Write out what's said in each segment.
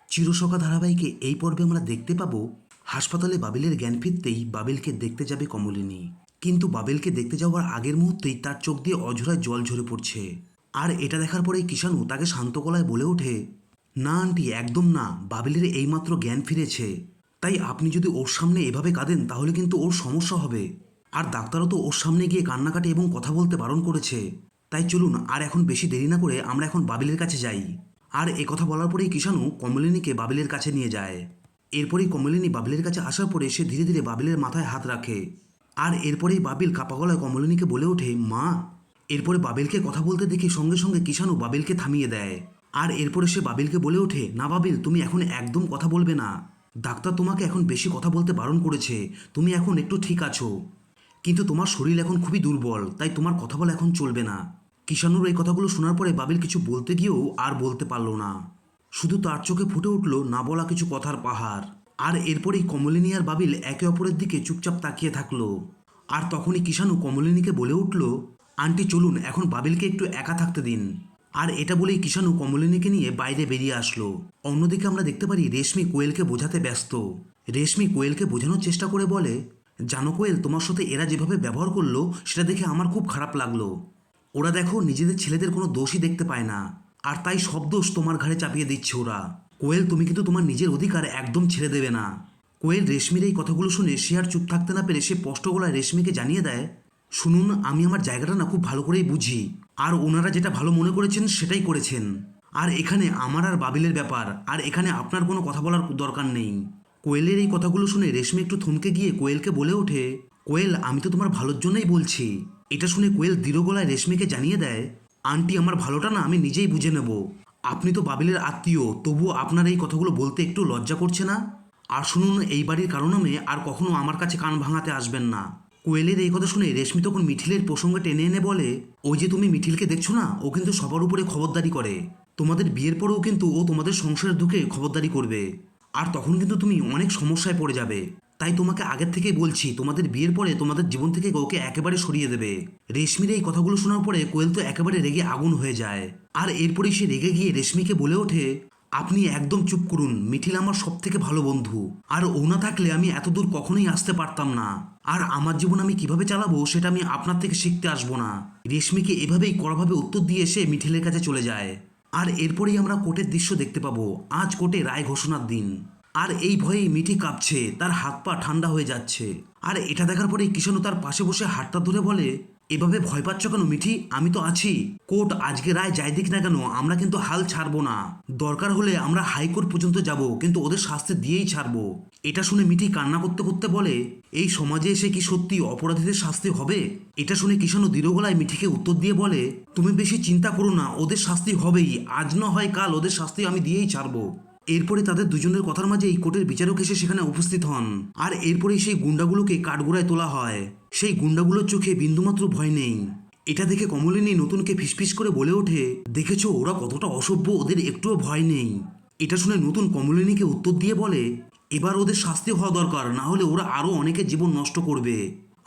চিরসখা ধারাবাহিকে এই পর্বে আমরা দেখতে পাবো হাসপাতালে বাবিলের জ্ঞান ফিরতেই বাবিলকে দেখতে যাবে কমলিনী। কিন্তু বাবিলকে দেখতে যাওয়ার আগের মুহূর্তেই তার চোখ দিয়ে অঝোরায় জল ঝরে পড়ছে। আর এটা দেখার পরেই কিষাণু তাকে শান্ত গলায় বলে ওঠে, না আন্টি, একদম না, বাবিলের এইমাত্র জ্ঞান ফিরেছে। তাই আপনি যদি ওর সামনে এভাবে কাঁদেন তাহলে কিন্তু ওর সমস্যা হবে। আর ডাক্তারও তো ওর সামনে গিয়ে কান্নাকাটি এবং কথা বলতে বারণ করেছে। তাই চলুন আর এখন বেশি দেরি না করে আমরা এখন বাবিলের কাছে যাই। আর কথা বলার পরেই কিষাণু কমলিনীকে বাবিলের কাছে নিয়ে যায়। এরপরেই কমলিনী বাবিলের কাছে আসার পরে সে ধীরে ধীরে বাবিলের মাথায় হাত রাখে। আর এরপরেই বাবিল কাপা গলায় কমলিনীকে বলে ওঠে, মা। এরপরে বাবিলকে কথা বলতে দেখে সঙ্গে সঙ্গে কিষাণু বাবিলকে থামিয়ে দেয়। আর এরপরে সে বাবিলকে বলে ওঠে, না বাবিল, তুমি এখন একদম কথা বলবে না। ডাক্তার তোমাকে এখন বেশি কথা বলতে বারণ করেছে। তুমি এখন একটু ঠিক আছো, কিন্তু তোমার শরীর এখন খুবই দুর্বল, তাই তোমার কথা বলা এখন চলবে না। কিষাণুর এই কথাগুলো শোনার পরে বাবিল কিছু বলতে গিয়েও আর বলতে পারল না। শুধু তার চোখে ফুটে উঠল না বলা কিছু কথার পাহাড়। আর এরপরেই কমলিনী আর বাবিল একে অপরের দিকে চুপচাপ তাকিয়ে থাকলো। আর তখনই কিষাণু কমলিনীকে বলে উঠল, আন্টি চলুন এখন বাবিলকে একটু একা থাকতে দিন। আর এটা বলেই কিষাণু কমলিনীকে নিয়ে বাইরে বেরিয়ে আসলো। অন্যদিকে আমরা দেখতে পারি রেশমি কোয়েলকে বোঝাতে ব্যস্ত। রেশমি কোয়েলকে বোঝানোর চেষ্টা করে বলে, জানো কোয়েল, তোমার সাথে এরা যেভাবে ব্যবহার করলো সেটা দেখে আমার খুব খারাপ লাগলো। ওরা দেখো নিজেদের ছেলেদের কোনো দোষই দেখতে পায় না, আর তাই সব দোষ তোমার ঘাড়ে চাপিয়ে দিচ্ছে ওরা। কোয়েল, তুমি কিন্তু তোমার নিজের অধিকার একদম ছেড়ে দেবে না। কোয়েল রেশমির এই কথাগুলো শুনে সে আর চুপ থাকতে না পেরে সে স্পষ্ট গলায় রেশমিকে জানিয়ে দেয়, শুনুন, আমি আমার জায়গাটা না খুব ভালো করেই বুঝি, আর ওনারা যেটা ভালো মনে করেছেন সেটাই করেছেন। আর এখানে আমার আর বাবিলের ব্যাপার, আর এখানে আপনার কোনো কথা বলার দরকার নেই। কোয়েলের এই কথাগুলো শুনে রেশমি একটু থমকে গিয়ে কোয়েলকে বলে ওঠে, কোয়েল, আমি তো তোমার ভালোর জন্যই বলছি। এটা শুনে কোয়েল দৃঢ় গলায় রেশমিকে জানিয়ে দেয়, আন্টি, আমার ভালোটা না আমি নিজেই বুঝে নেব। আপনি তো বাবিলের আত্মীয়, তবুও আপনার এই কথাগুলো বলতে একটু লজ্জা করছে না? আর শুনুন, এই বাড়ির কারণে আর কখনো আমার কাছে কান ভাঙাতে আসবেন না। কোয়েলের এই কথা শুনে রেশমি তখন মিঠিলের প্রসঙ্গে টেনে এনে বলে, ওই যে তুমি মিঠিলকে দেখছো না, ও কিন্তু সবার উপরে খবরদারি করে। তোমাদের বিয়ের পরেও কিন্তু ও তোমাদের সংসারে ঢুকে খবরদারি করবে, আর তখন কিন্তু তুমি অনেক সমস্যায় পড়ে যাবে। তাই তোমাকে আগের থেকেই বলছি, তোমাদের বিয়ের পরে তোমাদের জীবন থেকে ওকে একেবারে সরিয়ে দেবে। রেশমির এই কথাগুলো শোনার পরে কোয়েল তো একেবারে রেগে আগুন হয়ে যায়। আর এরপরেই সে রেগে গিয়ে রেশমিকে বলে ওঠে, আপনি একদম চুপ করুন। মিঠিল আমার সব থেকে ভালো বন্ধু, আর ও না থাকলে আমি এত দূর কখনোই আসতে পারতাম না। আর আমার জীবন আমি কিভাবে চালাবো সেটা আমি আপনার থেকে শিখতে আসবো না। রেশমিকে এভাবেই কড়াভাবে উত্তর দিয়ে এসে মিঠিলের কাছে চলে যায়। আর এরপরেই আমরা কোর্টের দৃশ্য দেখতে পাবো। আজ কোর্টে রায় ঘোষণার দিন। আর এই ভয়েই মিঠি কাঁপছে, তার হাত পা ঠান্ডা হয়ে যাচ্ছে। আর এটা দেখার পরেই কিষাণু তার পাশে বসে হাতটা ধরে বলে, এভাবে ভয় পাচ্ছ কেন মিঠি? আমি তো আছি। কোর্ট আজকে রায় যাই দিক না কেন, আমরা কিন্তু হাল ছাড়বো না। দরকার হলে আমরা হাইকোর্ট পর্যন্ত যাব, কিন্তু ওদের শাস্তি দিয়েই ছাড়বো। এটা শুনে মিঠি কান্না করতে করতে বলে, এই সমাজে এসে কি সত্যি অপরাধীদের শাস্তি হবে? এটা শুনে কিষাণু দৃঢ় গলায় মিঠিকে উত্তর দিয়ে বলে, তুমি বেশি চিন্তা করো না, ওদের শাস্তি হবেই। আজ না হয় কাল ওদের শাস্তি আমি দিয়েই ছাড়বো। এরপরে তাদের দুজনের কথার মাঝে এই কোর্টের বিচারক এসে সেখানে উপস্থিত হন। আর এরপরেই সেই গুন্ডাগুলোকে কাঠগোড়ায় তোলা হয়। সেই গুন্ডাগুলোর চোখে বিন্দুমাত্র ভয় নেই। এটা দেখে কমলিনী নতুনকে ফিসফিস করে বলে ওঠে, দেখেছো ওরা কতটা অসভ্য, ওদের একটুও ভয় নেই। এটা শুনে নতুন কমলিনীকে উত্তর দিয়ে বলে, এবার ওদের শাস্তি হওয়া দরকার, না হলে ওরা আরো অনেকের জীবন নষ্ট করবে।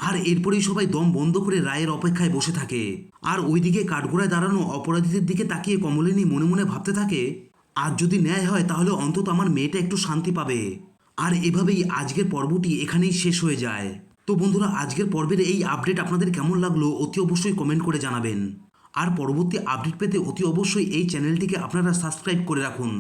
আর এরপরেই সবাই দম বন্ধ করে রায়ের অপেক্ষায় বসে থাকে। আর ওইদিকে কাঠগোড়ায় দাঁড়ানো অপরাধীদের দিকে তাকিয়ে কমলিনী মনে মনে ভাবতে থাকে, আজ যদি ন্যায় হয় তাহলে অন্তত আমার মেয়েটা একটু শান্তি পাবে। আর এভাবেই আজকের পর্বটি এখানেই শেষ হয়ে যায়। তো বন্ধুরা, আজকের পর্বের এই আপডেট আপনাদের কেমন লাগলো অতি অবশ্যই কমেন্ট করে জানাবেন। আর পরবর্তী আপডেট পেতে অতি অবশ্যই এই চ্যানেলটিকে আপনারা সাবস্ক্রাইব করে রাখুন।